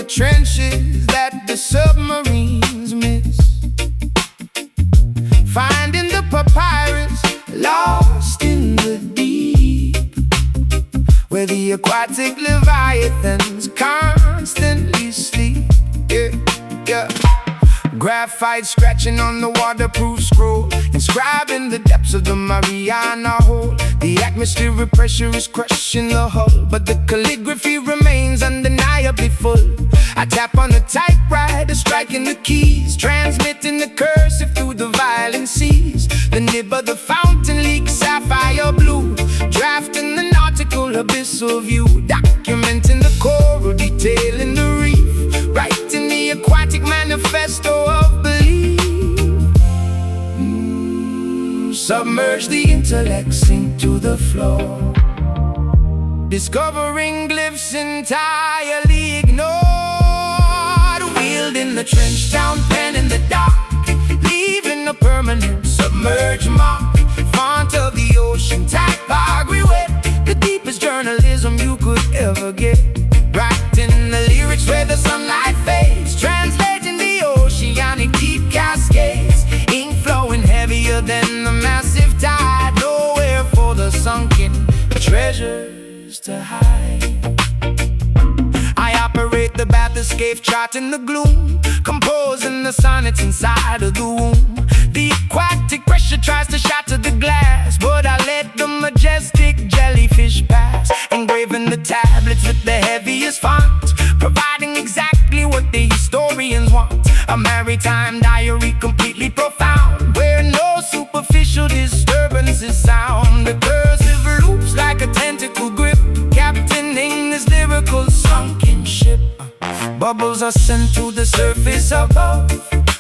trenches that the submarines miss, finding the papyrus lost in the deep, where the aquatic leviathans constantly sleep. Yeah, yeah. Graphite scratching on the waterproof scroll, inscribing the depths of the Mariana Hole. The atmospheric pressure is crushing the hull, but the calligraphy remains undeniably full. I tap on the typewriter, striking the keys, transmitting the cursive through the violent seas. The nib of the fountain leaks sapphire blue, drafting the nautical abyssal view, documenting the coral, detailing the reef, writing the aquatic manifesto of belief. Submerge the intellect, sink to the floor, discovering glyphs entirely ignored, wielding the trench town pen in the dark, leaving a permanent submerged mark. Font of the ocean, typography wet, the deepest journalism you could ever get. Writing the lyrics where the sunlight fades, translating the oceanic deep cascades. Ink flowing heavier than the massive tide, nowhere for the sunken treasures to hide. I operate the bathyscaphe, charting the gloom, composing the sonnets inside of the womb. The aquatic pressure tries to shatter the glass, but I let the majestic jellyfish pass, engraving the tablets with the heaviest font, providing exactly what the historians want. A maritime diary completely profound, where no superficial disturbances sound. The cursive loops like a tentacle grip, captaining this lyrical sunken ship. Bubbles are sent to the surface above,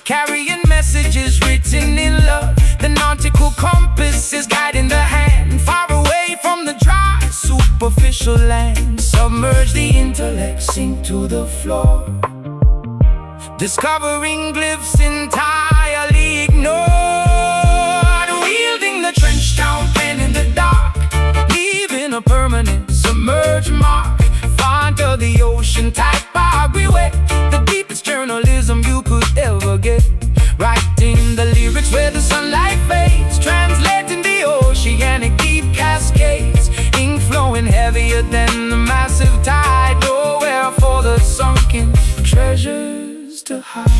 carrying messages written in love. The nautical compass is guiding the hand, far away from the dry, superficial land. Submerge the intellect, sink to the floor, discovering glyphs entirely ignored, wielding the trench town pen in the dark, leaving a permanent submerged mark. Font of the ocean, typography wet, the deepest journalism you could ever get. Writing the lyrics where the sunlight fades, translating the oceanic deep cascades. Ink flowing heavier than the massive tide, nowhere for the sunken treasures to hide.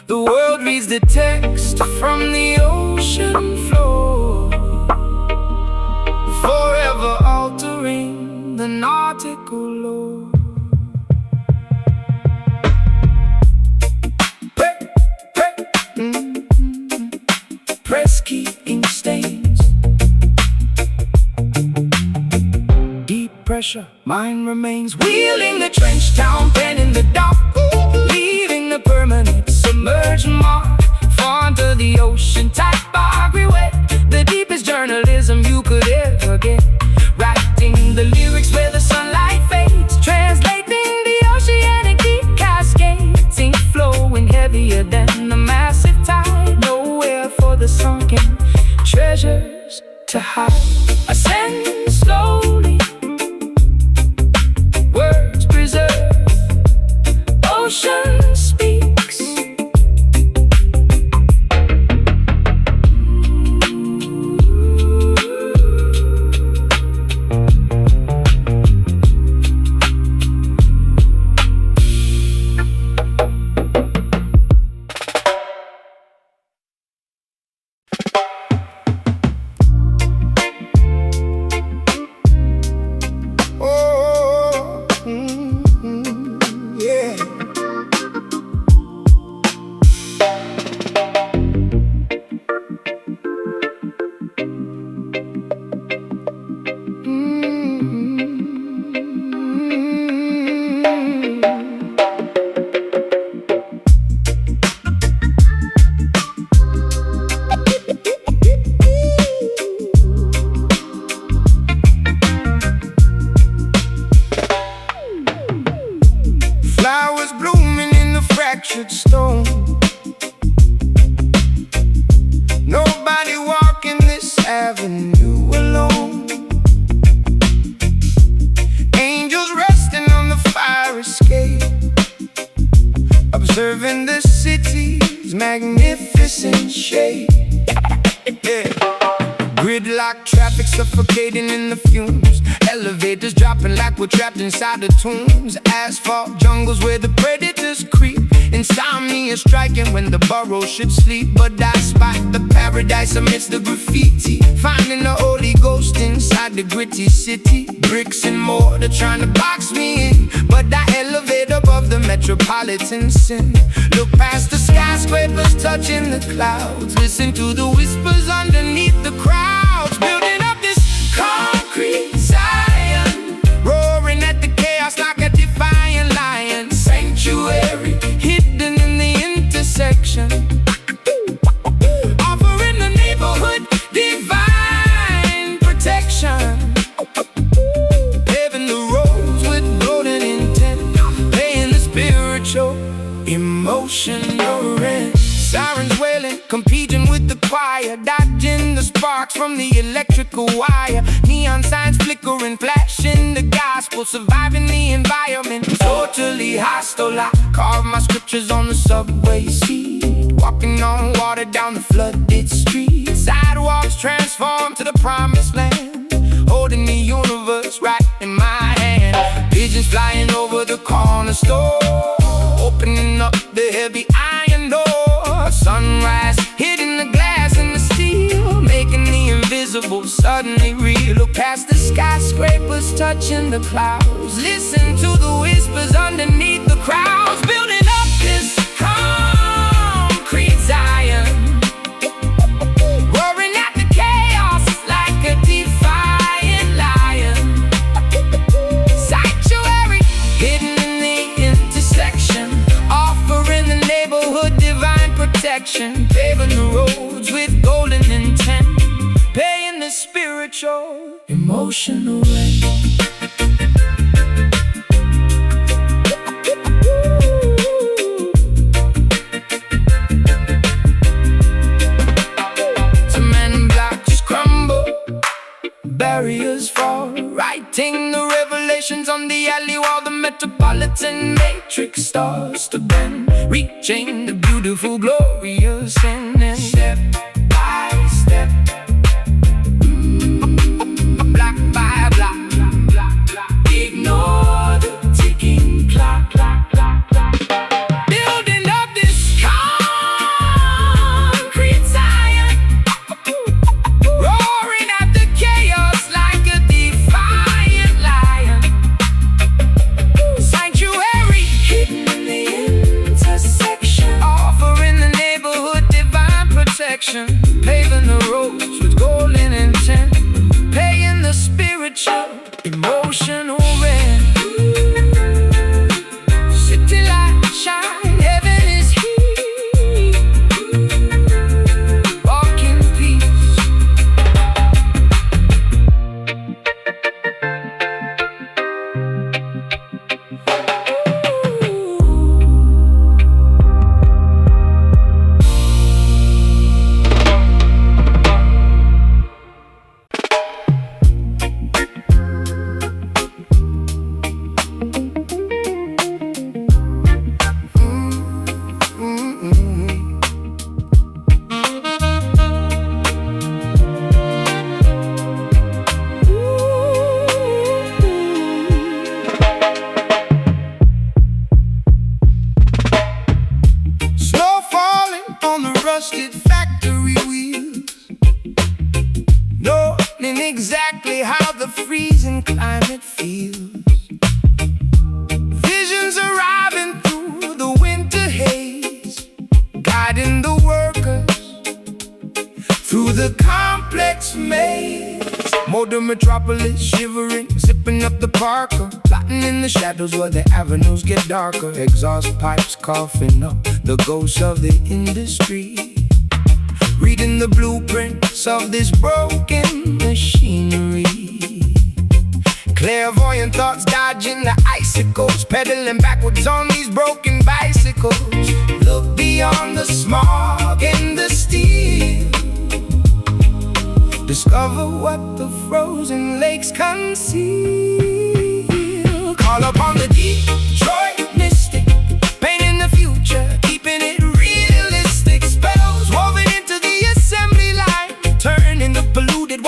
The world reads the text from the ocean floor, forever altering the nautical lore. Press key, ink stains, deep pressure, mine remains. Wheeling the trench town pen in the dark, leaving the permanent submerged mark. Font of the ocean, typography wet, the deepest journalism you could ever get. Writing the lyrics where the sunlight fades, translating the oceanic deep cascades. Ink flowing heavier than the massive tide, nowhere for the sunken treasures to hide. Ascend slowly, words preserved, ocean speaks. Gridlock traffic suffocating in the fumes. Elevators dropping like we're trapped inside the tombs. Asphalt jungles where the predators creep. Insomnia striking when the burrow should sleep. But I spot the paradise amidst the graffiti, finding the Holy Ghost inside the gritty city. Bricks and mortar trying to box me in, but I elevate above the metropolitan sin. Look past the skyscrapers touching the clouds. Listen to the whispers underneath the crowds. Building up this concrete Zion, roaring at the chaos like a defiant lion. Sanctuary hidden in the intersection, offering the neighborhood divine protection. Paving the roads with golden intent, paying the spiritual, emotional rent. Sirens wailing, competing with the choir, dodging the sparks from the electrical wire. Neon signs flickering, flashing the gospel, surviving the environment. Totally hostile, I carve my scriptures on the subway seat, walking on water down the flooded street. Sidewalks transform to the promised land, holding the universe right in my hand. Pigeons flying over the corner store, opening up the heavy iron door. Sunrise hitting the glass and the steel, making the invisible suddenly real. Look past the skyscrapers touching the clouds. Listen to the whispers underneath the crowds. Building up this concrete Zion, roaring at the chaos like a defiant lion. Sanctuary hidden in the intersection, offering the neighborhood divine protection. Paving the roads with golden intent, paying the spiritual, emotional rent. Cement blocks crumble, barriers fall, writing the revelations on the alley wall. The metropolitan matrix starts to bend, reaching the beautiful, glorious end. And step by step, block by block, ignore the ticking clock. Building up this concrete Zion, roaring at the chaos like a defiant lion. Sanctuary hidden in the intersection, offering the neighborhood divine protection. Paving the roads with golden intent, paying the spiritual, emotional rent. City light shine, heaven is here. Walk in peace. Snow falling on the rusted factory wheels, knowing exactly how the freezing climate feels. Visions arriving through the winter haze, guiding the workers through the complex maze. Motor metropolis shivering, zipping up the Parker, plotting in the shadows where the avenues get darker. Exhaust pipes coughing up the ghosts of the industry, reading the blueprints of this broken machinery. Clairvoyant thoughts dodging the icicles, pedaling backwards on these broken bicycles. Look beyond the smog and the steel, discover what the frozen lakes conceal. Call upon the Detroit mystic, painting the future, keeping it realistic. Spells woven into the assembly line, turning the polluted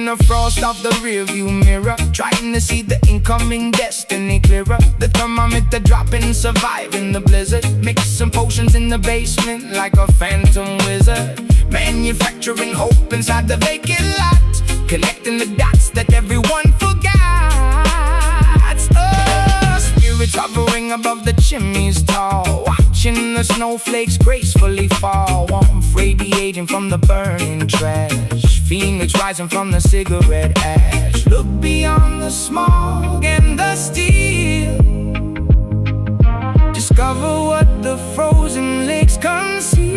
Scraping the frost off the rearview mirror, trying to see the incoming destiny clearer. The thermometer dropping, surviving the blizzard, mixing potions in the basement like a phantom wizard. Manufacturing hope inside the vacant lot, connecting the dots that everyone forgot. Spirits hovering above the chimneys tall, watching the snowflakes gracefully fall. Warmth radiating from the burning trash, phoenix rising from the cigarette ash. Look beyond the smog and the steel, discover what the frozen lakes conceal.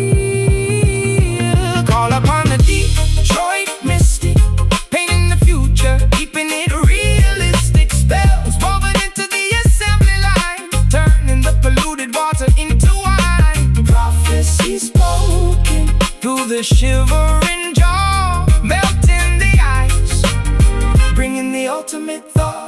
Call upon the Detroit mystic, painting the future, keeping it realistic. Spells woven into the assembly line, turning the polluted water into wine. Prophecy spoken through the shivering jaw, melting the ice, bringing the ultimate thought.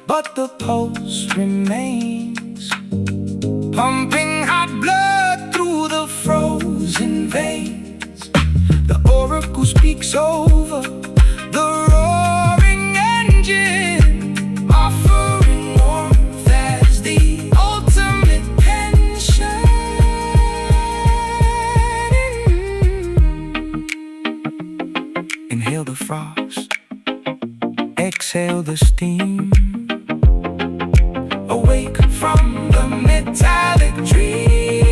But the pulse remains, pumping hot blood through the frozen veins. The oracle speaks over the roaring engine, offering warmth as the ultimate pension. Inhale the frost, exhale the steam, awake from the metallic dream.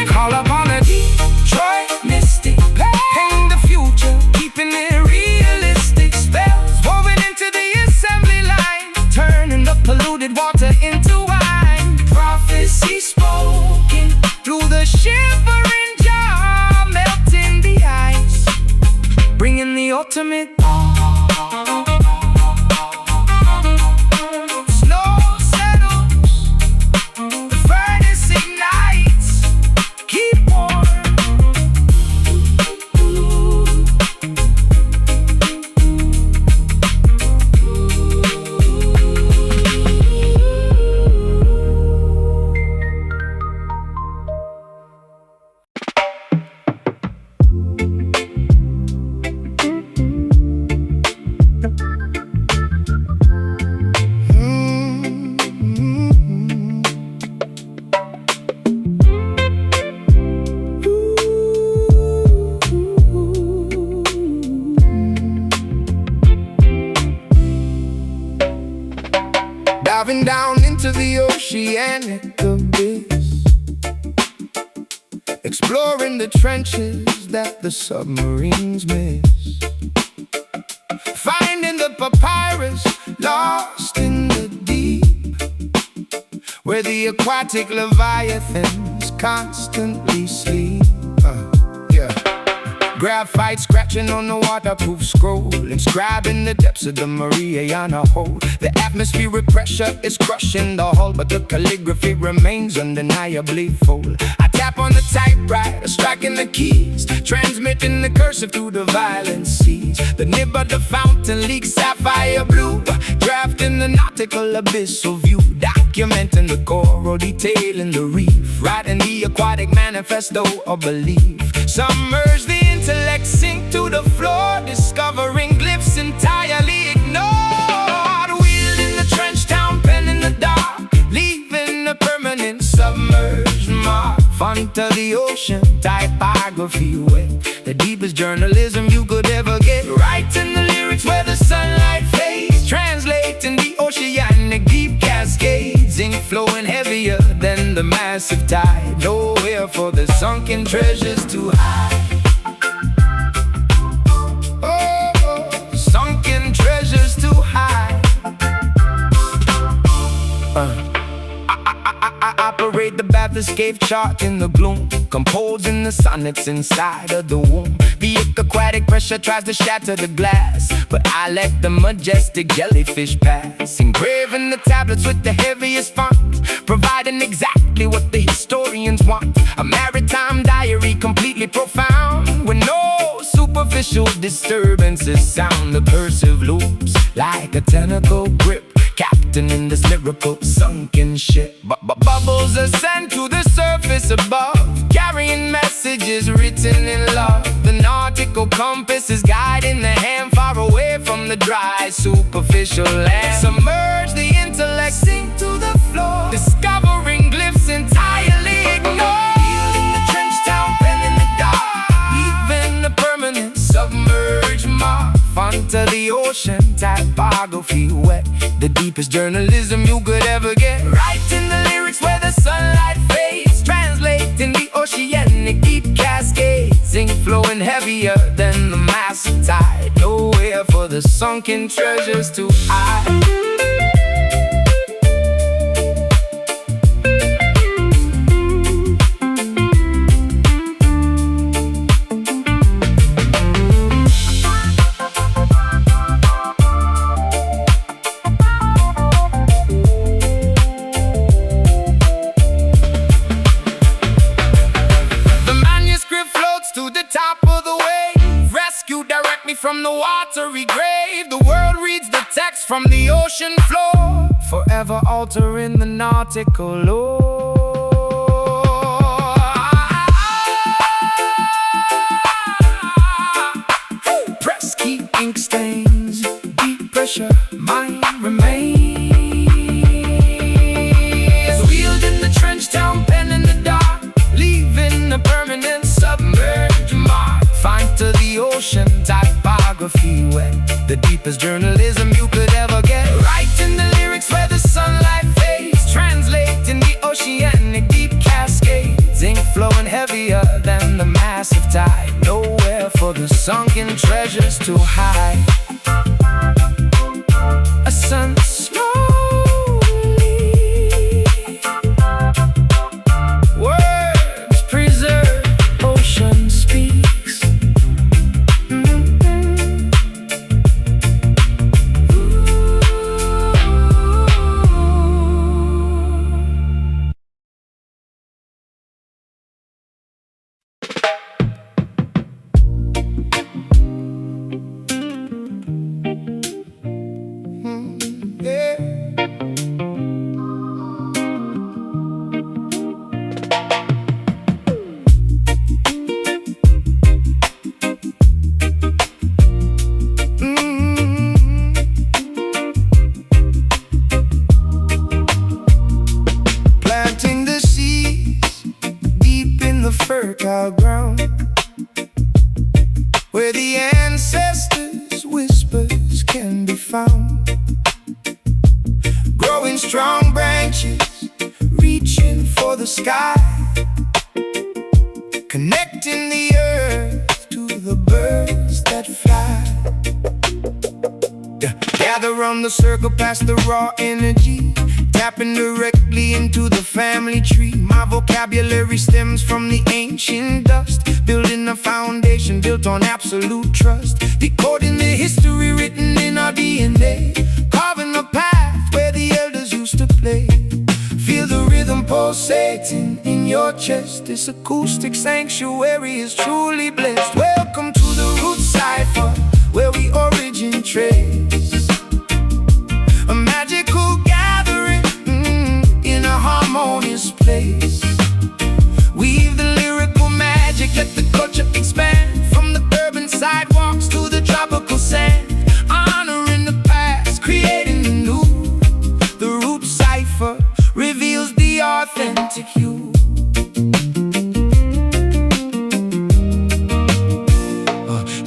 Call upon a Detroit mystic, painting the future, keeping it realistic. Spells woven into the assembly line, turning the polluted water into wine. Prophecy spoken through the shivering jaw, melting the ice, bringing the ultimate. Diving down into the oceanic abyss, exploring the trenches that the submarines miss, finding the papyrus lost in the deep, where the aquatic leviathans constantly sleep. Graphite scratching on the waterproof scroll, inscribing the depths of the Mariana Hold. The atmospheric pressure is crushing the hull, but the calligraphy remains undeniably full. I tap on the typewriter, striking the keys, transmitting the cursive through the violent seas. The nib of the fountain leaks sapphire blue, drafting the nautical abyssal view, documenting the coral, detailing the reef, writing the aquatic manifesto of belief. Submerge the intellect, sink to the floor, discovering glyphs entirely ignored. Wielding the trench town pen in the dark, leaving a permanent submerged mark. Font of the ocean, typography wet, the deepest journalism you could ever get. Writing the lyrics where the sunlight fades, translating the oceanic deep cascades. Ink flowing heavier than the massive tide, nowhere for the sunken treasures to hide. Sunken treasures to hide. I operate the battle escape chart in the gloom, composing the sonnets inside of the womb. The aquatic pressure tries to shatter the glass, but I let the majestic jellyfish pass. Engraving the tablets with the heaviest font, providing exactly what the historians want. A maritime diary completely profound, with no superficial disturbances sound. The cursive loops like a tentacle grip, captain in this lyrical sunken ship. Bubbles ascend to the surface above, carrying messages written in love. The nautical compass is guiding the hand far away from the dry superficial land. Submerge the intellect, sink to the floor, discovering glyphs entirely ignored. Healing the trench town, pen in the dark, leaving the permanent submerged mark. Font of the ocean, typography wet, the deepest journalism you could ever get. Writing the lyrics where the sunlight fades, translating the oceanic deep cascades. Ink flowing heavier than the massive tide, nowhere for the sunken treasures to hide. From the watery grave, the world reads the text from the ocean floor, forever altering the nautical lore. Press key, ink stains, deep pressure, mine remains. Wielding the trench town, pen in the dark, leaving a permanent submerged mark. Find to the ocean, typography wet, the deepest journalism you could ever get. Writing the lyrics where the sunlight fades, translating the oceanic deep cascades. Ink flowing heavier than the massive tide, nowhere for the sunken treasures to hide. A sun slowly, words preserve, ocean speaks. Fertile ground where the ancestors' whispers can be found. Growing strong branches, reaching for the sky, connecting the earth to the birds that fly. Gather around the circle past the raw energy, tapping directly into the family tree. My vocabulary stems from the ancient dust, building a foundation built on absolute trust. Decoding the history written in our DNA, carving a path where the elders used to play. Feel the rhythm pulsating in your chest. This acoustic sanctuary is truly blessed. Welcome to the root cipher, where we origin trace. A magical gathering in a harmonious place. Weave the lyrical magic, let the culture expand, from the urban sidewalks to the tropical sand. Honoring the past, creating the new. The root cipher reveals the authentic you.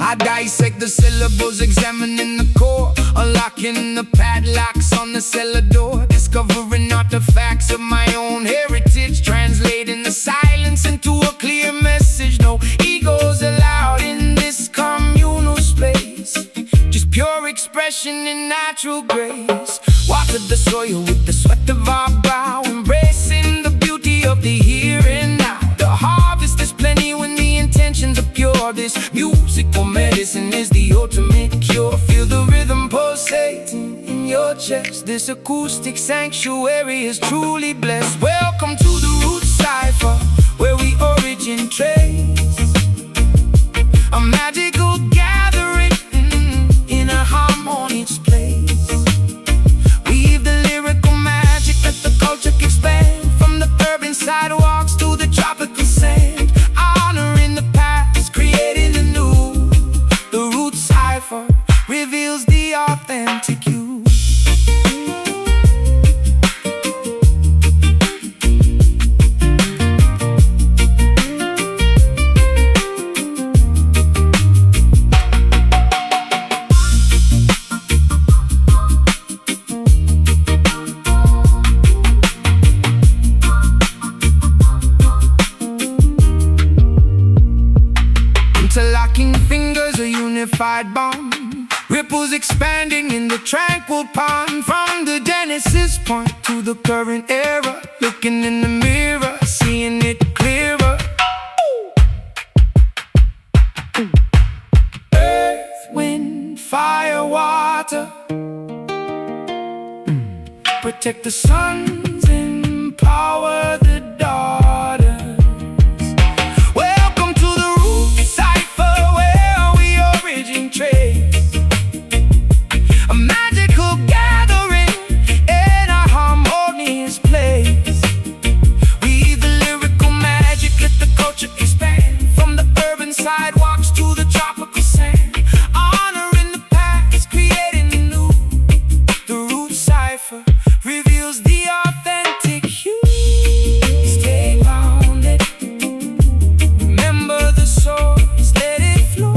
I dissect the syllables, examining the core, unlocking the padlocks on the cellar door, discovering artifacts of my own heritage, translating the silence into a clear message. No egos allowed in this communal space, just pure expression and natural grace. Water the soil with the sweat of our brow, embracing the beauty of the here chest. This acoustic sanctuary is truly blessed. Welcome to the Root Cipher, where we origin trace. A magical gathering in a harmonious place. Weave the lyrical magic, let the culture expand. From the urban sidewalks to the tropical sand. Honoring the past, creating the new. The Root Cipher reveals the authentic you. Interlocking fingers, a unified bond. Ripples expanding in the tranquil pond. From the Genesis point to the current era. Looking in the mirror, seeing it clearer. Earth, wind, fire, water. Protect the sons, empower the daughters. Welcome to the Root Cipher, where we origin trace. A magical gathering in a harmonious place. Weave the lyrical magic, let the culture expand. From the urban sidewalks to the tropical sand. Honoring the past, creating the new. The Root Cipher reveals the authentic you. Stay grounded. Remember the source, let it flow.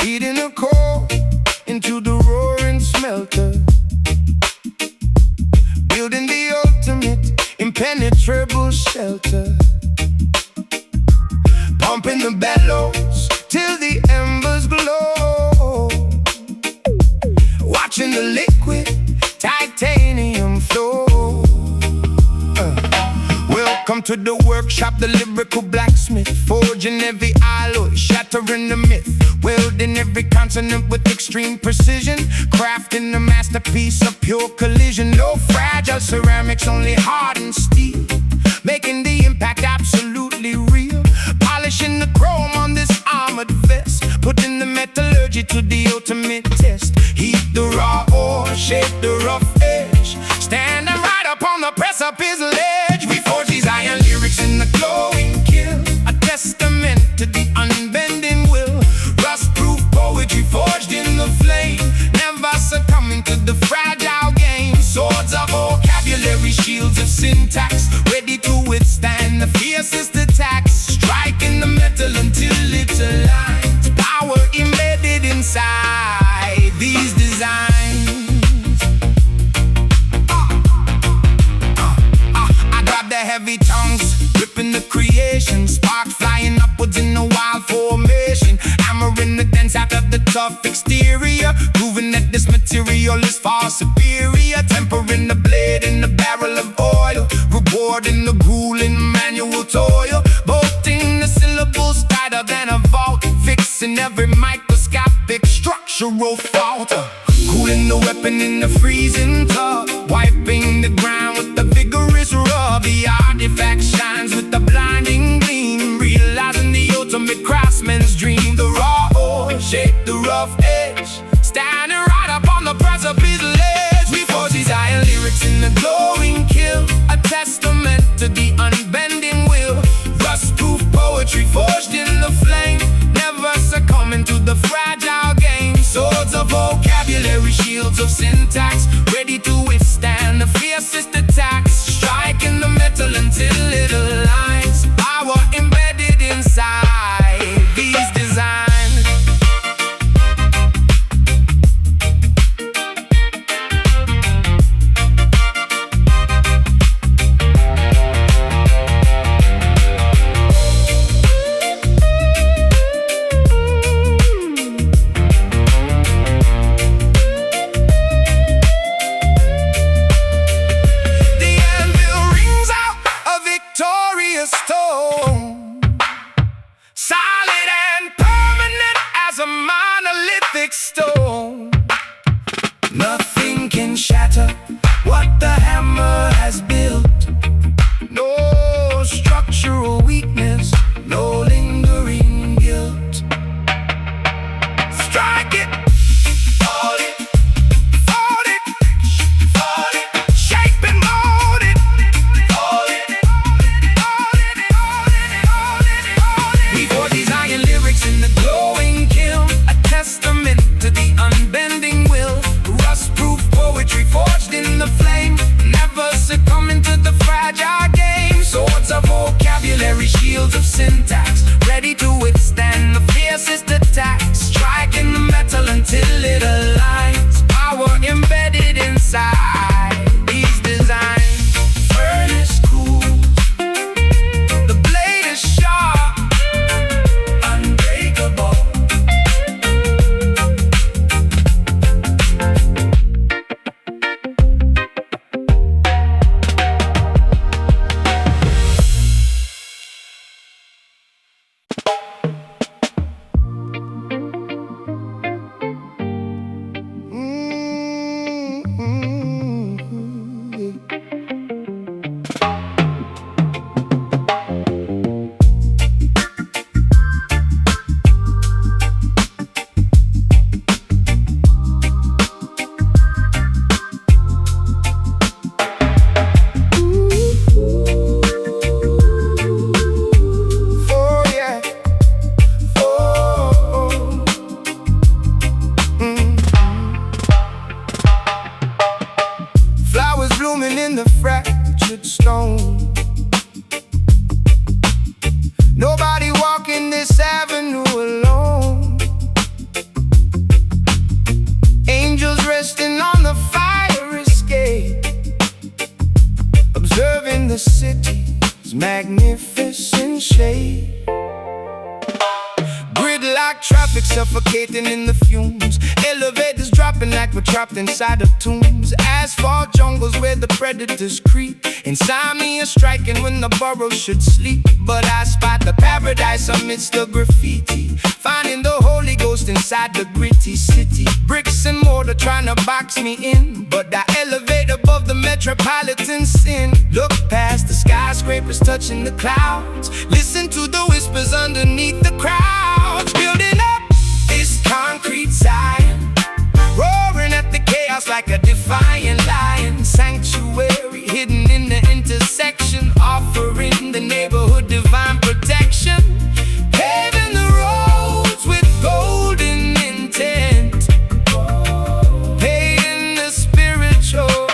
Feeding a core into the roaring smelter. Building the ultimate impenetrable shelter. Pumping the bellows till the embers glow. Watching the liquid titanium flow. Welcome to the workshop, the lyrical blacksmith. Forging every alloy, shattering the myth. Welding every consonant with extreme precision. Crafting the masterpiece of pure collision. No fragile ceramics, only hardened steel. Making the impact absolutely real. Polishing the chrome on this armored vest. Putting the metallurgy to the ultimate test. Heat the raw ore, shape the rough edge. Standing right up on the precipice ledge. We forge these iron lyrics in the glowing kill. A testament to the unbending will. Rust-proof poetry forged in the flame. Never succumbing to the fragile game. Swords of vocabulary, shields of syntax. Ready to withstand the fiercest attacks. Striking the metal until it aligns. Power embedded inside these designs. I grab the heavy tongues, ripping the creation. Sparks flying upwards in a wild formation. Hammering the dents out of the tough exterior. Proving that this material is far superior. Tempering the blade in the barrel of oil. Rewarding the grueling manual toil. Bolting the syllables tighter than a vault. Fixing every microscopic structural fault. Cooling the weapon in the freezing tub. Wiping the ground with the vigorous rub. The artifact shines with the blinding gleam. Realizing the ultimate craftsman's dream. The raw ore, shape the rough edge. Standing right up on the precipice. brick stone. Nothing can shatter what the hammer has built. No structural weakness, no lingering guilt. Strike it, hold it, fold it, fold it, shape and mold it, hold it, hold it, hold it, hold it, hold it. We pour these iron lyrics in the glowing kiln, a testament to the unbending will. Rust-proof poetry forged in the flame, never succumbing to the fragile game. Swords of vocabulary, shields of syntax, ready to withstand the fiercest attacks. Striking the metal until it aligns, power embedded inside these designs. Furnace cool, the blade is sharp, unbreakable. In the fractured stone, nobody walking this avenue alone. Angels resting on the fire escape, observing the city's magnificent shape. Gridlock traffic suffocating in the fumes, elevators dropping like we're trapped inside of tombs. Asphalt jungles where the predators creep, insomnia striking when the burrow should sleep. But I spot the paradise amidst the graffiti, finding the Holy Ghost inside the gritty city. Bricks and mortar trying to box me in, but I elevate above the metropolitan sin. Look past the skyscrapers touching the clouds, listen to the whispers underneath the crowds. Building up this concrete Zion, roaring at the chaos like a defiant lion. Sanctuary hidden in the intersection, offering the neighborhood divine protection. Paving the roads with golden intent, paying the spiritual,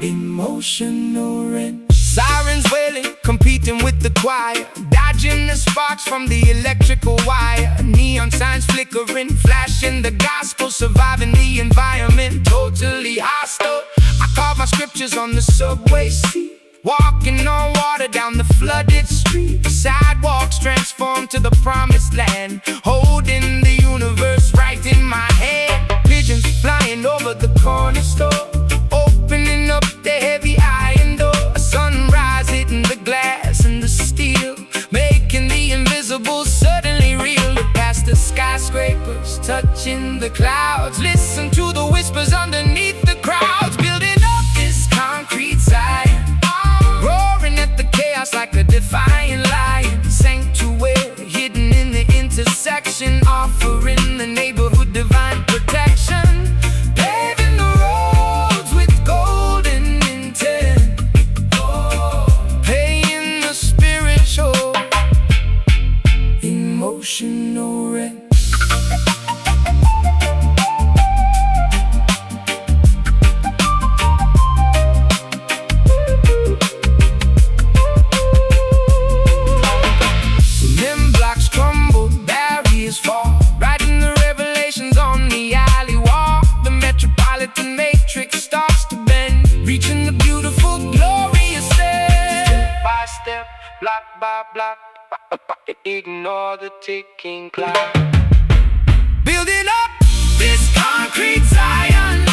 emotional rent. Sirens wailing, competing with the choir, dodging the sparks from the electrical wire. Neon signs flickering, flashing the gospel, surviving the environment, totally hostile. I carve my scriptures on the subway seat, walking on water down the flooded street. Sidewalks transform to the promised land, holding the universe right in my hand. Pigeons flying over the corner store, opening up the heavy iron door. A sunrise hitting the glass and the steel, making the invisible suddenly real. Look past the skyscrapers, touching the clouds, listen to the whispers underneath the crowds. Building up this concrete Zion, roaring at the chaos like a defiant lion. Sanctuary hidden in the intersection, offering the neighborhood divine protection. Paving the roads with golden intent, paying the spiritual, emotional rent. Block by block, ignore the ticking clock. Building up this concrete Zion,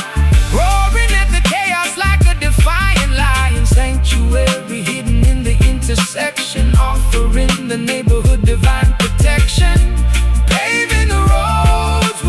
roaring at the chaos like a defiant lion. Sanctuary hidden in the intersection, offering the neighborhood divine protection. Paving the roads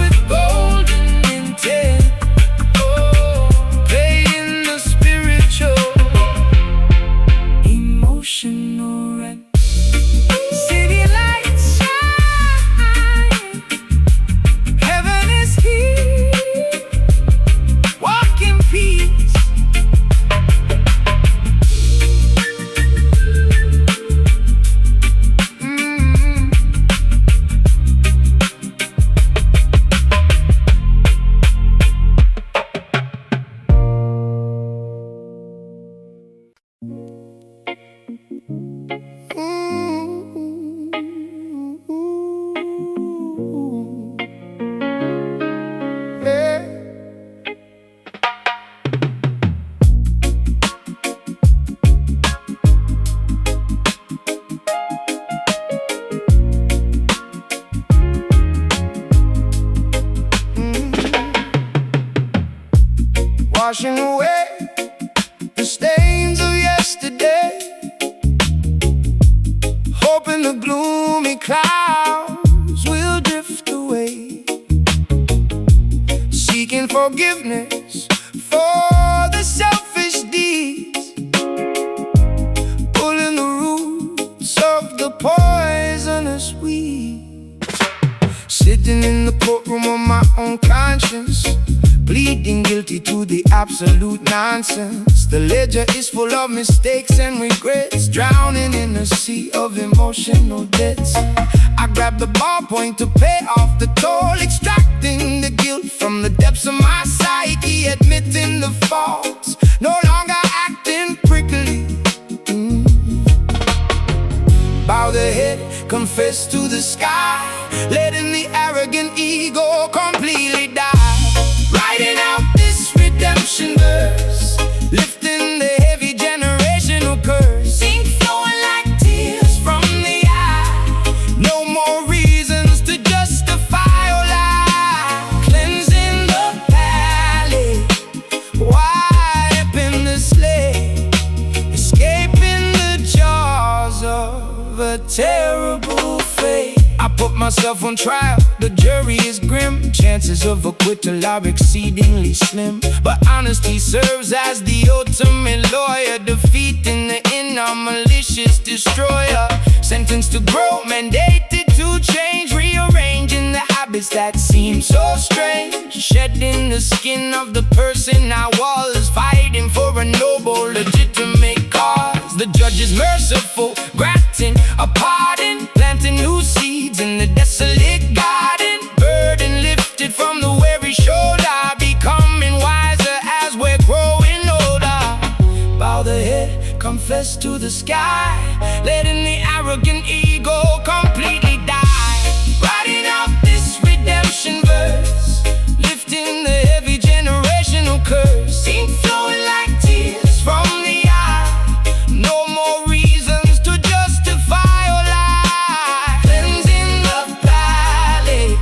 forgiveness for the selfish deeds, pulling the roots of the poisonous weeds. Sitting in the courtroom of my own conscience, pleading guilty to the absolute nonsense. The ledger is full of mistakes and regrets, drowning in a sea of emotional debts. I grab the ballpoint to pay off the toll, extracting the guilt from the depths of my psyche, admitting the faults, no longer acting prickly. Bow the head, confess to the sky, letting the arrogant ego completely die. Writing out this redemption verse, lifting the heavy generational curse, ink flowing like tears from the eye. No more reasons to justify or lie. Cleansing the palate, wiping the slate, escaping the jaws of a terrible fate. I put myself on trial, the jury is grim. Chances of acquittal are exceedingly slim, but honesty serves as the ultimate lawyer, defeating the inner malicious destroyer. Sentenced to grow, mandated to change, rearranging the habits that seem so strange. Shedding the skin of the person I was, fighting for a noble, legitimate cause. The judge is merciful, granting a pardon, planting new seeds in the desolate garden. Burden lifted from the weary shoulder, becoming wiser as we're growing older. Bow the head, confess to the sky, letting the arrogant ego completely die. Writing out this redemption verse, lifting the heavy generational curse, ink flowing like tears from the eye. No more reasons to justify or lie. Cleansing the palate,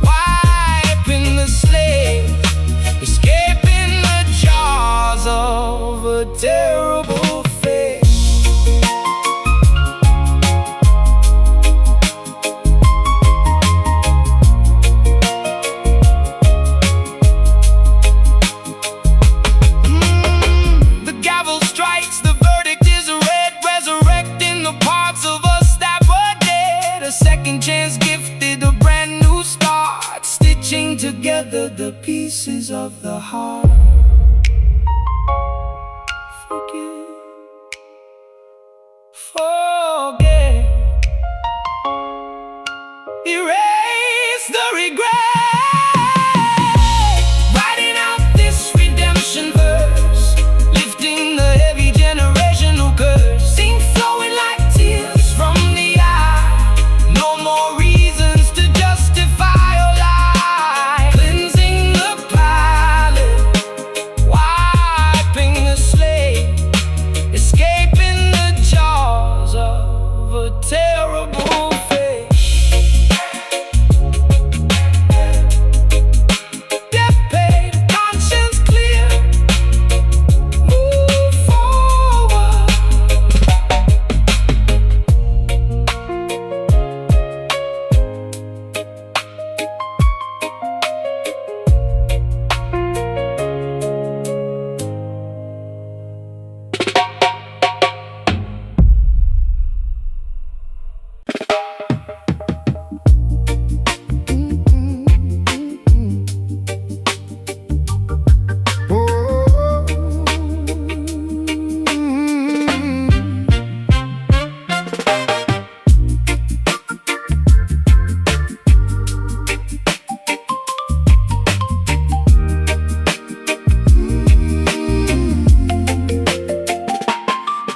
wiping the slate, escaping the jaws of a terrible fate. The gavel strikes, the verdict is read, resurrecting the parts of us that were dead. A second chance gifted, a brand new start, stitching together the pieces of the heart. Forget, erase the regret. Writing out this redemption verse, lifting the heavy generational curse, ink flowing like tears from the eye. No more reasons to justify or lie. Cleansing the palate, wiping the slate, escaping the jaws of a terrible fate. Death paid, conscience clear, move forward.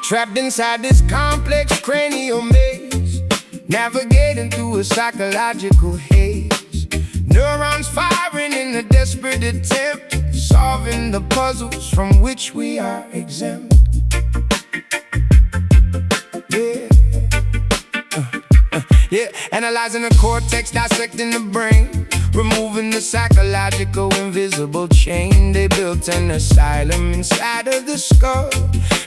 Trapped inside this complex cranial maze, navigating through a psychological haze. Neurons firing in a desperate attempt, solving the puzzles from which we are exempt. Yeah, analyzing the cortex, dissecting the brain, removing the psychological invisible chain. They built an asylum inside of the skull,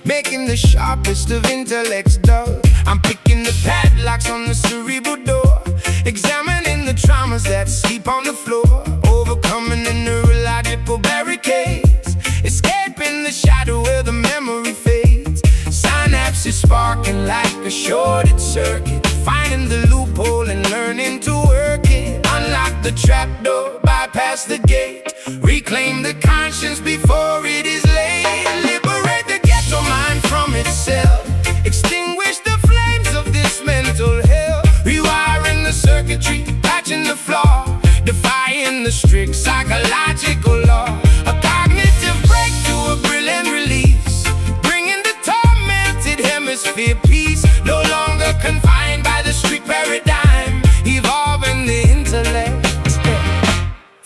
making the sharpest of intellects dull. I'm picking the padlocks on the cerebral door, examining the traumas that sleep on the floor. overcoming the neurological barricades, escaping the shadow where the memory fades. Synapses sparking like a shorted circuit, finding the loophole and learning to work it. Unlock the trapdoor, bypass the gate, reclaim the conscience before it is late. Liberate the ghetto mind from itself, extinguish the flames of this mental hell. Rewiring the circuitry, patching the flaw, defying the strict psychological law. A cognitive breakthrough, a brilliant release, bringing the tormented hemisphere peace. No longer confined by the strict paradigm, evolving the intellect,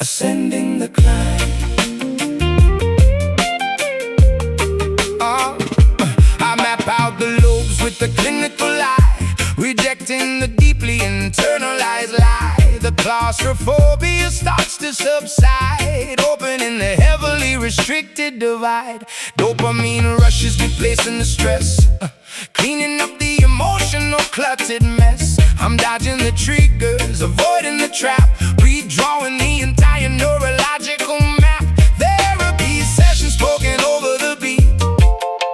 ascending the climb. I map out the lobes with the clinical eye, rejecting the deeply internalized lie. The claustrophobia starts to subside, opening the heavily restricted divide. Dopamine rushes, replacing the stress, cleaning up the emotional cluttered mess. I'm dodging the triggers, avoiding the trap, redrawing the entire neurological map. Therapy sessions spoken over the beat,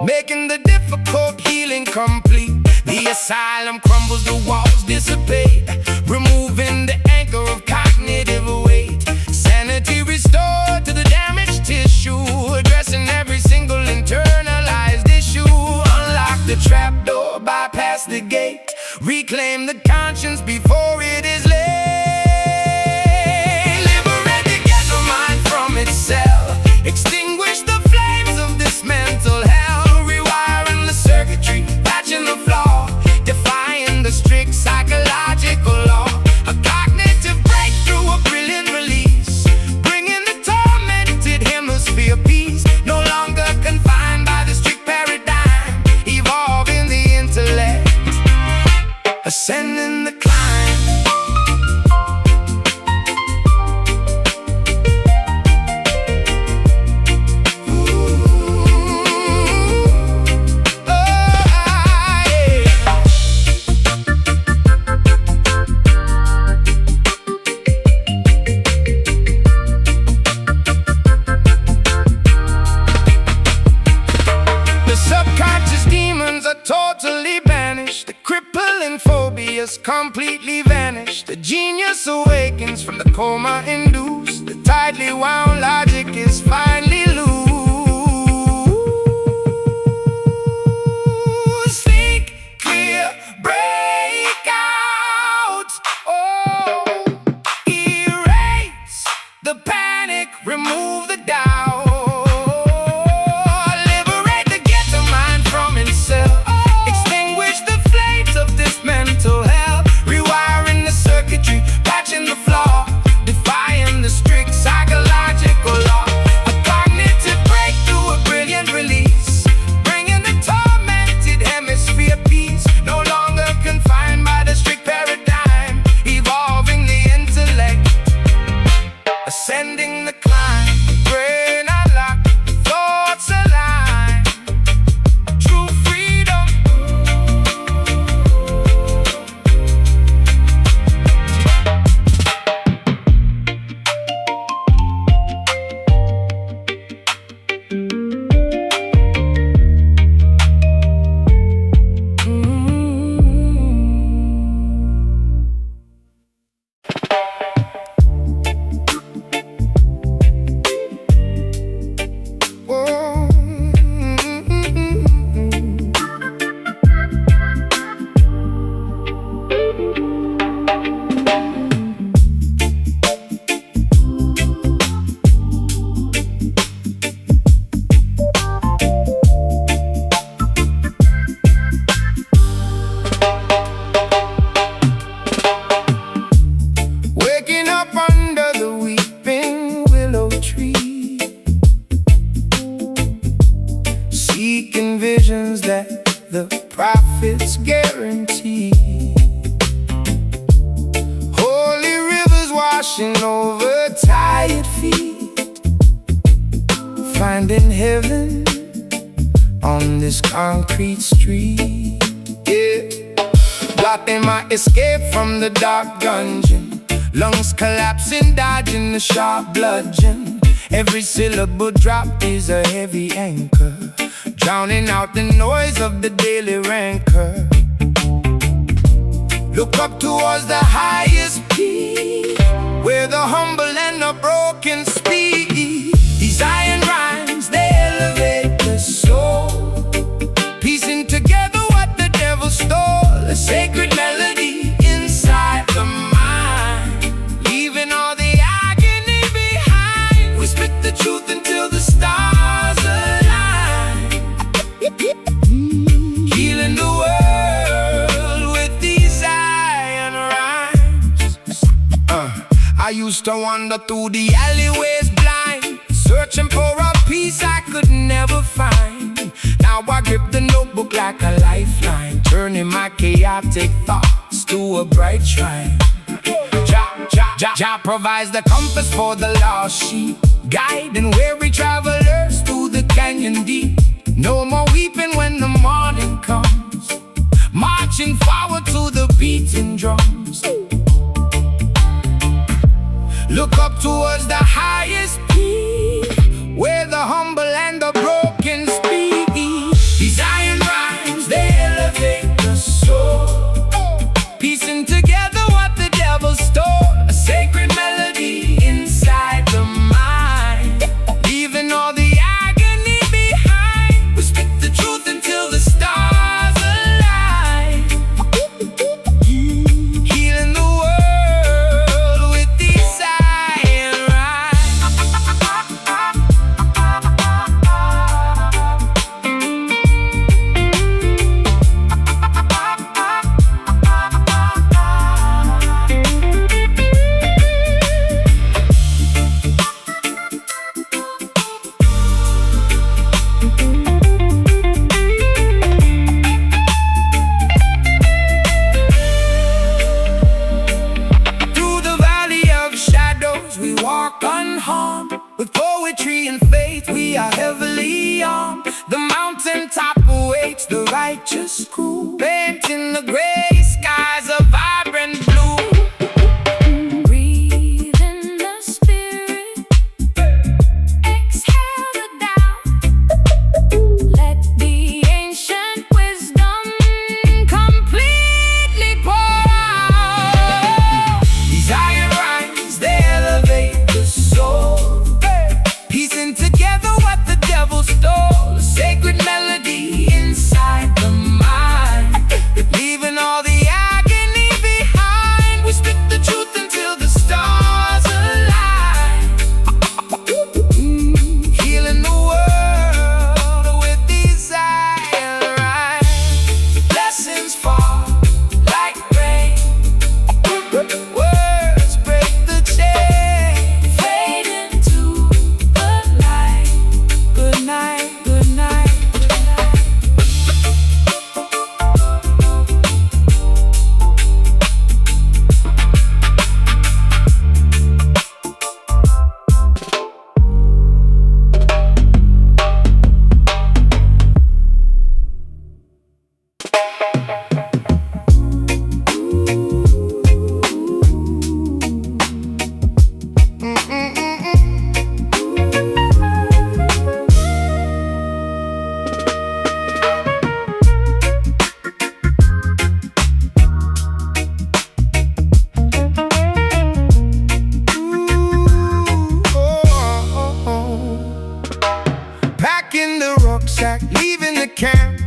making the difficult healing complete. The asylum crumbles, the walls dissipate, removing the anchor of cognitive weight. Sanity restored to the damaged tissue, addressing every single internalized issue. Unlock the trapdoor, bypass the gate, reclaim the conscience before it is late. Liberate the ghetto mind from itself, extinguish the flames of this mental hell. Rewiring the circuitry, patching the flaw, defying the strict psychological law. A cognitive breakthrough, a brilliant release, bringing the tormented hemisphere peace. No longer confined by the strict paradigm, evolving the intellect, ascending the climb. Totally banished, the crippling phobias completely vanished. The genius awakens from the coma induced, the tightly wound logic is finally loose. Think clear, break out, oh, erase the panic, remove the doubt. Ascending the climb, brain unlocked, thoughts aligned, true freedom. Prophets guarantee. Holy rivers washing over tired feet, finding heaven on this concrete street. Yeah, blocking my escape from the dark dungeon, Lungs collapsing, dodging the sharp bludgeon. Every syllable drop is a heavy anchor, drowning out the noise of the daily rancor. Look up towards the highest peak, where the humble and the broken speak. These iron rhymes, they elevate the soul, piecing together what the devil stole. A sacred melody inside the mind, leaving all the agony behind. We spit the truth until the stars align, healing the world with these iron rhymes. I used to wander through the alleyways blind, searching for a peace I could never find. Now I grip the notebook like a lifeline, turning my chaotic thoughts to a bright shrine. Jah provides the compass for the lost sheep, guiding weary travelers through the canyon deep. No more weeping when the morning comes, marching forward to the beating drums. Look up towards the highest peak, where the humble and the broken speak. These iron rhymes, they elevate the soul, piecing together what the devil stole. A sacred melody inside the mind, leaving all the agony behind. We spit the truth until the stars align, healing the world with these iron rhymes. Through the valley of shadows we walk unharmed, with poetry and faith we are heavily armed. The mountaintop awaits the righteous crew, painting the gray skies a vibrant blue. Breathe in the spirit, exhale the doubt. Let the ancient wisdom completely pour out. These iron rhymes, they elevate the soul, piecing together what the devil stole. A sacred melody inside the mind, leaving all the agony behind. We spit the truth until the stars align, healing the world with these iron rhymes. Blessings fall like rain, words break the chain, fade into the light. Good night, good night, good night. Packing the rucksack, leaving the camp,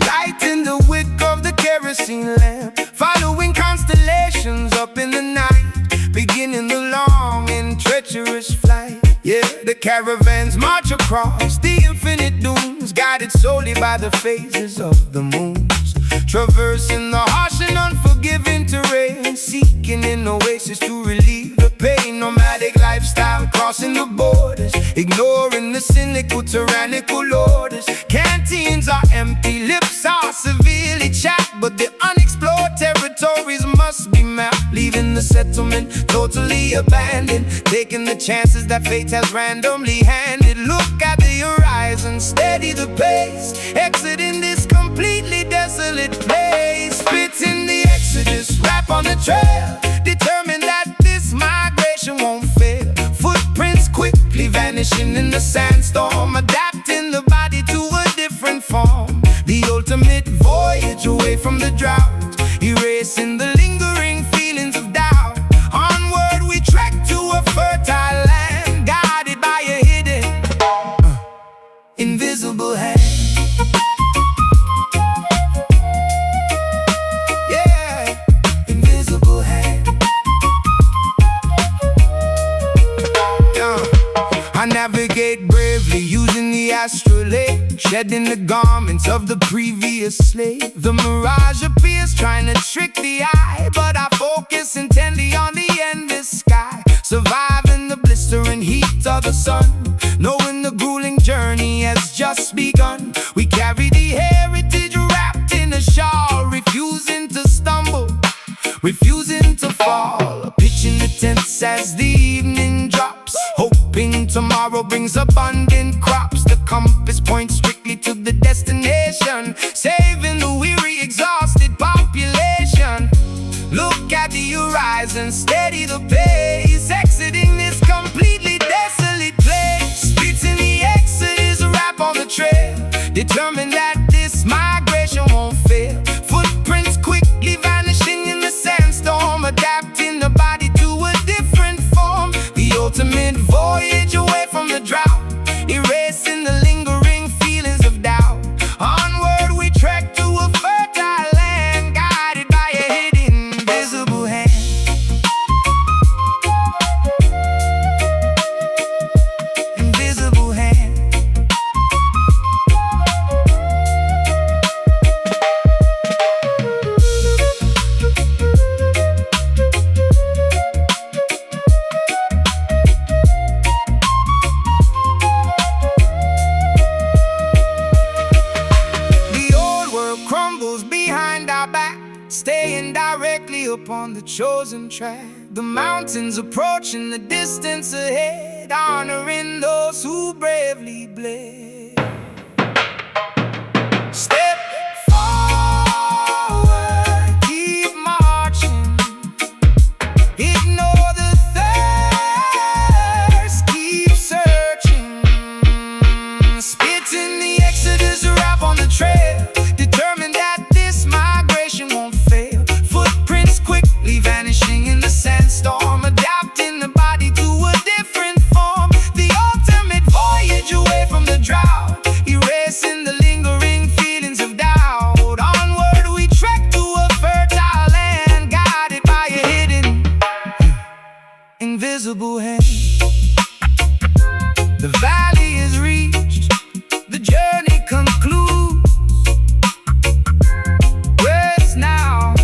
lighting the wick of the kerosene lamp, following constellations up in the night, beginning the long and treacherous flight. Yeah, the caravans march across the infinite dunes, guided solely by the phases of the moons, traversing the harsh and unforgiving terrain, seeking an oasis to relieve the pain. Nomadic lifestyle crossing the borders, ignoring the cynical, tyrannical orders. Canteens are empty, lips are severely chapped, but the unexplored territories must be mapped. Leaving the settlement totally abandoned, taking the chances that fate has randomly handed. Look at the horizon, steady the pace, exiting this completely desolate place. Spitting the exodus, rap on the trail, determined that this vanishing in the sandstorm, adapting the body to a different form. The ultimate voyage away from the drought, erasing the lingering feelings of doubt. Onward we trek to a fertile land, guided by a hidden, invisible hand. I navigate bravely using the astrolabe, shedding the garments of the previous slave. The mirage appears trying to trick the eye, but I focus intently on the endless sky, surviving the blistering heat of the sun, knowing the grueling journey has just begun. We carry the heritage wrapped in a shawl, refusing to stumble, refusing to fall, pitching the tents as the evening drops, hoping tomorrow brings abundant crops. The compass points strictly to the destination, saving the weary, exhausted population. Look at the horizon, steady the pace, exiting this completely desolate place. Spirits in the exodus, a rap on the trail, determined that this migration won't fail. Footprints quickly vanishing in the sandstorm, adapting the body to a different form. The ultimate voyage away from the drought, erasing the lingering feelings of doubt. Onward we trek to a fertile land, guided by a hidden, invisible hand. Invisible hand. Behind our back, staying directly upon the chosen track. The mountains approaching the distance ahead, honoring those who bravely bled. Step forward, keep marching, ignore the thirst, keep searching. Spitting the exodus, a rap on the trail, determined that this migration won't fail. Footprints quickly vanishing in the sandstorm, adapting the body to a different form. The ultimate voyage away from the drought, erasing the lingering feelings of doubt. Onward we trek to a fertile land, guided by a hidden, invisible hand. The valley is reached, the journey concludes. Now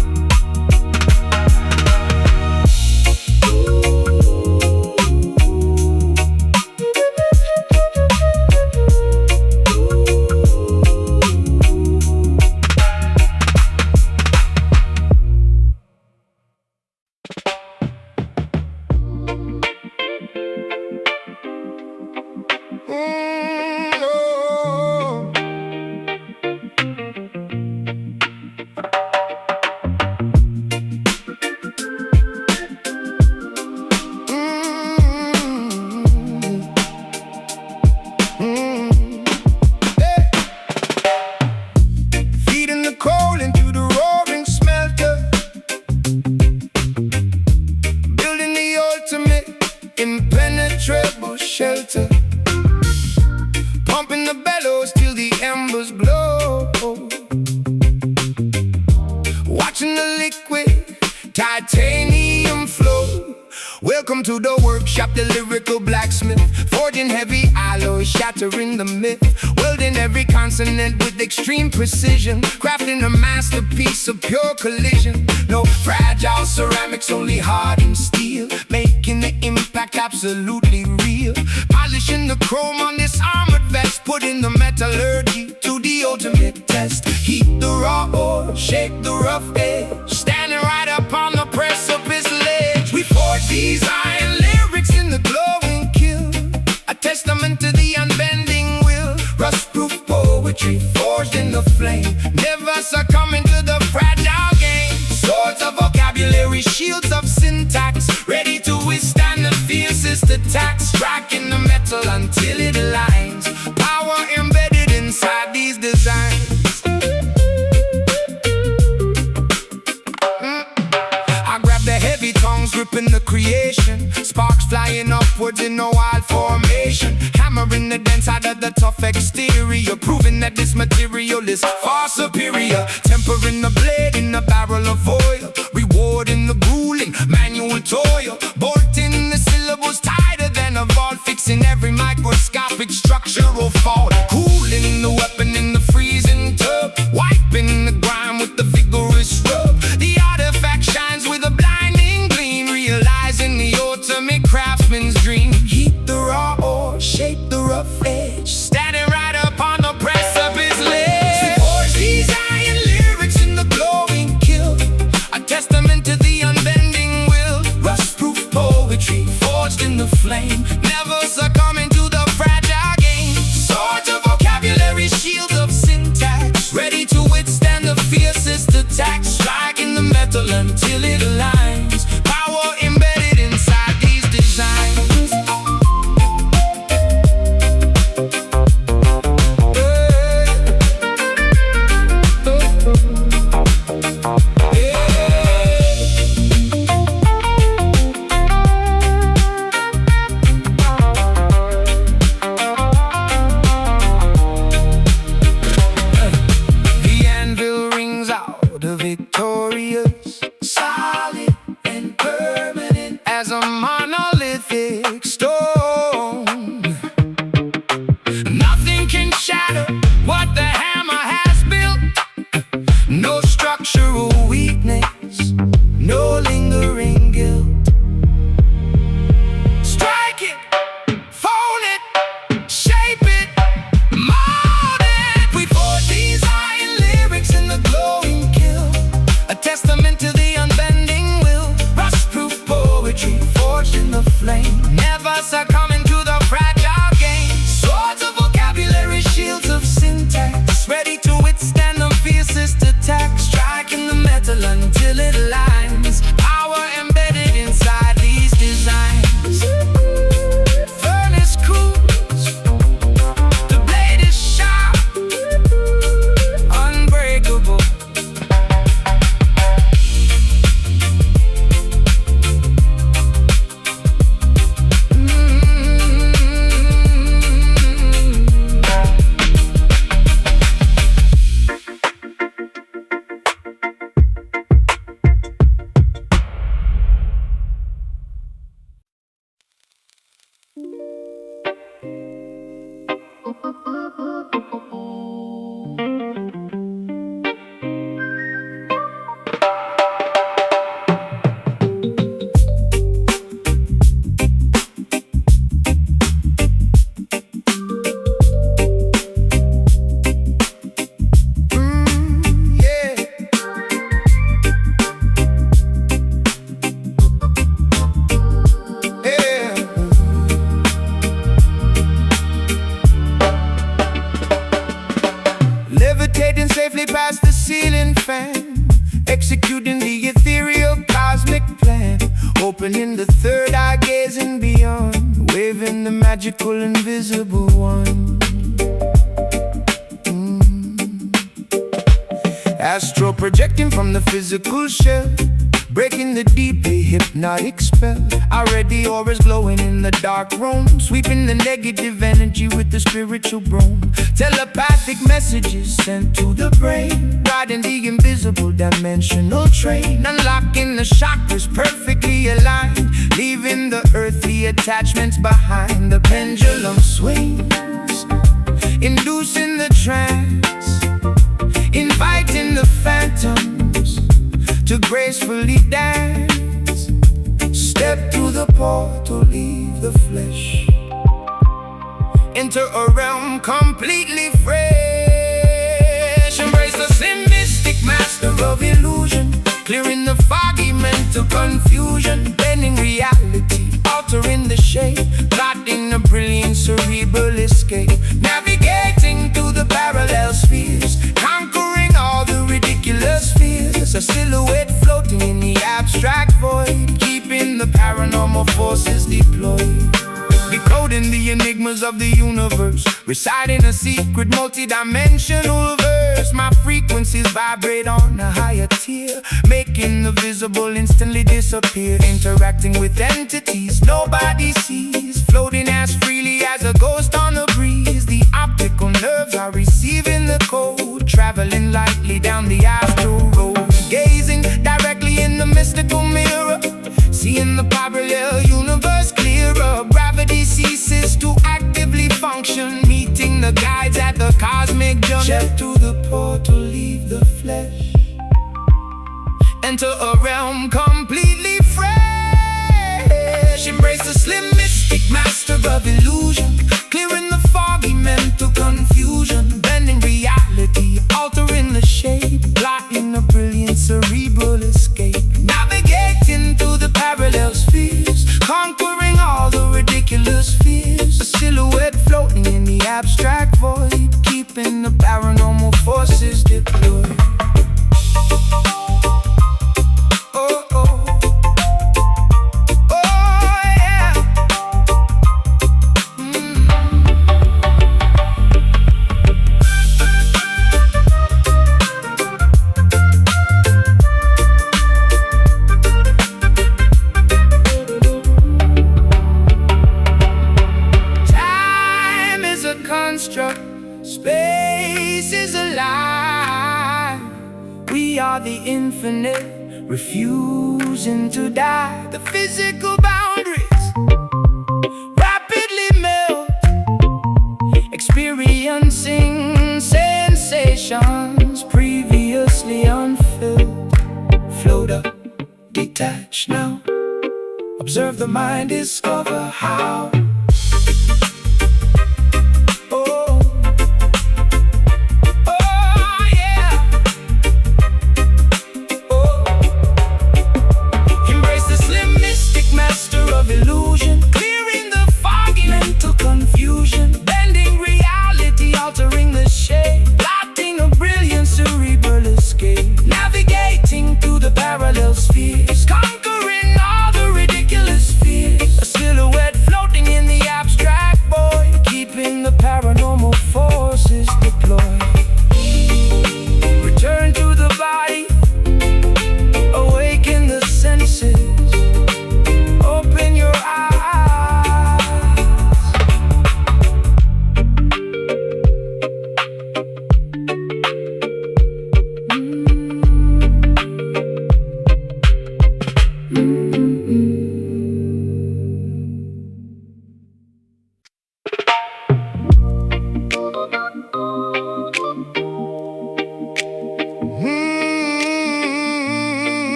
impenetrable shelter, pumping the bellows till the embers glow, watching the liquid titanium flow. Welcome to the workshop, the lyrical blacksmith, forging heavy alloys, shattering the myth, welding every consonant with extreme precision, crafting a masterpiece of pure collision. No fragile ceramics, only hardened steel, making the impact absolutely real. Polishing the chrome on this armored vest, putting the metallurgy to the ultimate test. Heat the raw ore, shake the rough edge, standing right up on the precipice ledge. We forge these iron lyrics in the glowing kiln, a testament to the unbending will. Rust-proof poetry forged in the flame, never succumbing to the fragile game. Swords of vocabulary, shields of syntax, ready to withstand the fiercest fiercest attacks, striking the metal until it aligns. Power embedded inside these designs. I grab the heavy tongues, gripping the creation. Sparks flying upwards in a wild formation. Hammering the dense side of the tough exterior, proving that this material is far superior. Tempering the blade in a barrel of oil, rewarding the grueling manual toil. Bolting the syllables tighter than a vault, fixing every microscopic structural fault. Cooling the weapon in the freezing tub, wiping the grime with the vigorous rub. The artifact shines with a blinding gleam, realizing the ultimate craftsman's dream. Heat the raw ore, shape the rough edge, standing right upon the precipice ledge. We forge these iron lyrics in the glowing kiln, a testament to the unbending will. Rust-proof poetry forged in the flame, never succumbing to the fragile game. Swords of vocabulary, shields of syntax, ready to withstand the fiercest attacks. Striking the metal until it aligns. Power embedded inside these designs. Victorious, solid and permanent as a monolithic stone. Nothing can shatter what the hammer has built. No structural weakness, no lingering guilt. Strike it, fold it, shape it, mold it. We forge these iron lyrics in the glowing kiln, a testament to the unbending will. Rust-proof poetry forged in the flame, never succumbing to the fragile game. Swords of vocabulary, shields of syntax, ready to withstand the fiercest attacks. Striking the metal until it aligns. Power embedded inside these designs. Furnace cools, the blade is sharp, unbreakable. Levitating safely past the ceiling fan, executing the ethereal cosmic plan. Opening the third eye, gazing beyond, waving the magical invisible one. Astral projecting from the physical shell, breaking the deeply hypnotic spell. Already auras glowing in the dark room, sweeping the negative energy with the spiritual broom. Telepathic messages sent to the brain, riding the invisible dimensional train. Unlocking the chakras perfectly aligned, leaving the earthly attachments behind. The pendulum swings, inducing the trance, inviting the phantoms to gracefully dance. Step through the portal, leave the flesh, enter a realm completely fresh. Embrace the mystic master of illusion, clearing the foggy mental confusion. Bending reality, altering the shape, plotting a brilliant cerebral escape. Navigating through the parallel spheres, conquering all the ridiculous fears. A silhouette floating in the abstract void, keeping the paranormal forces deployed. corners of the universe, reciting a secret multi-dimensional verse. My frequencies vibrate on a higher tier, making the visible instantly disappear. Interacting with entities nobody sees, floating as freely as a ghost on the breeze. The optical nerves are receiving the code, traveling lightly down the astral road. Gazing directly in the mystical mirror, seeing the parallel universe clearer. Gravity ceases to actively function, meeting the guides at the cosmic junction. Step to the portal, leave the flesh, enter a realm completely fresh. Embrace the slim mystic master of illusion, clearing the foggy mental confusion. Bending reality, altering the shape, blotting a brilliant cerebral escape. Navigating through the parallel spheres, conquering all the ridiculous fears. A silhouette floating in the abstract void, keeping the paranormal forces deployed. Oh, oh. Oh, yeah. Time is a construct, space is a lie. We are the infinite, refusing to die. The physical boundaries rapidly melt, experiencing sensations previously unfelt. Float up, detach now, observe the mind, discover how.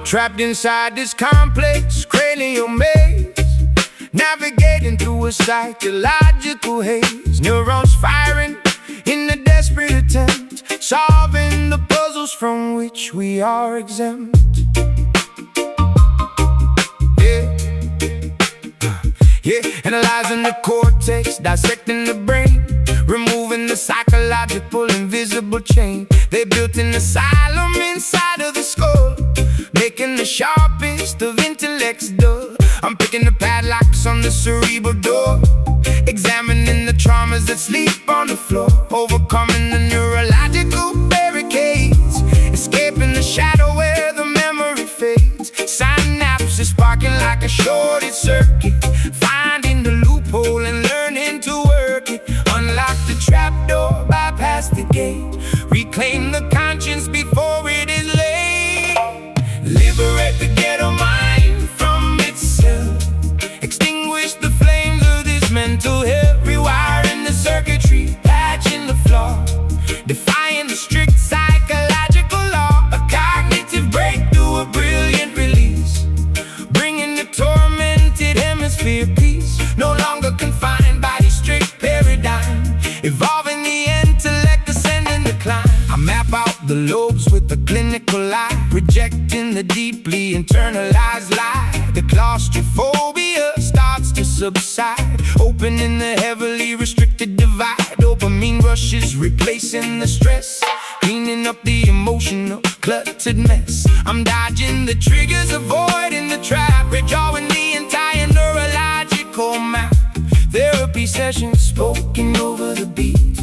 Trapped inside this complex cranial maze, navigating through a psychological haze. Neurons firing in a desperate attempt, solving the puzzles from which we are exempt. Analyzing the cortex, dissecting the brain, removing the psychological invisible chain. They built an asylum inside of the skull, making the sharpest of intellects dull. I'm picking the padlocks on the cerebral door, examining the traumas that sleep on the floor, overcoming the neurological barricades, escaping the shadow where the memory fades. Synapses sparking like a shorted circuit, finding the loophole and learning to work it. Unlock the trapdoor, bypass the gate, reclaim the conscience before it is late. Liberate the ghetto mind from itself, extinguish the flames of this mental hell, rewiring the circuitry, patching the flaw, defying the strict psychological law. A cognitive breakthrough, a brilliant release, bringing the tormented hemisphere peace. No longer confined by these I map out the lobes with a clinical eye, rejecting the deeply internalized lie. The claustrophobia starts to subside, opening the heavily restricted divide. Dopamine rushes, replacing the stress, cleaning up the emotional cluttered mess. I'm dodging the triggers, avoiding the trap, redrawing the entire neurological map. Therapy sessions spoken over the beat,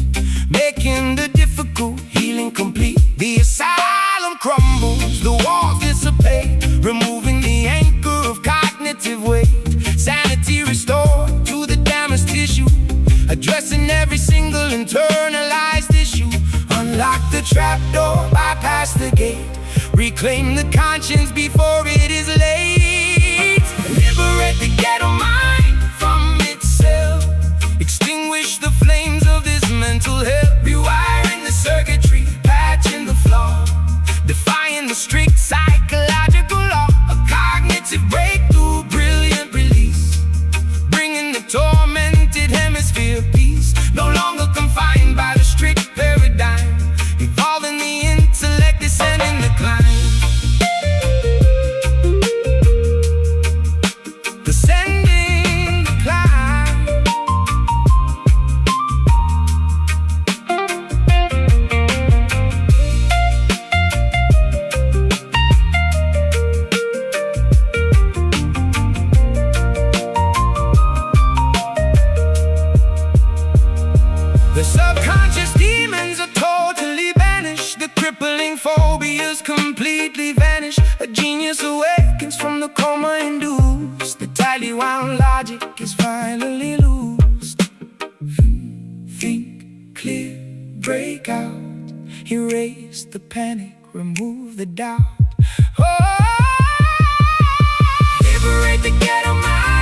making the difficult healing complete. The asylum crumbles, the walls dissipate, removing the anchor of cognitive weight. Sanity restored to the damaged tissue, addressing every single internalized issue. Unlock the trapdoor, bypass the gate, reclaim the conscience before it is late. Liberate the ghetto mind from itself, extinguish the flames of this mental hell. Rewiring the circuitry, patching the flaw, defying the strict psychological law. A cognitive breakthrough, brilliant release, bringing the tormented hemisphere peace. No longer confined by the strict paradigm, evolving the intellect, descending the climb. Descending the climb. The subconscious demons are totally banished, the crippling phobias completely vanish. A genius awakens from the coma induced, the tightly wound logic is finally loosed. Think clear, break out, erase the panic, remove the doubt. Oh, liberate the ghetto mind.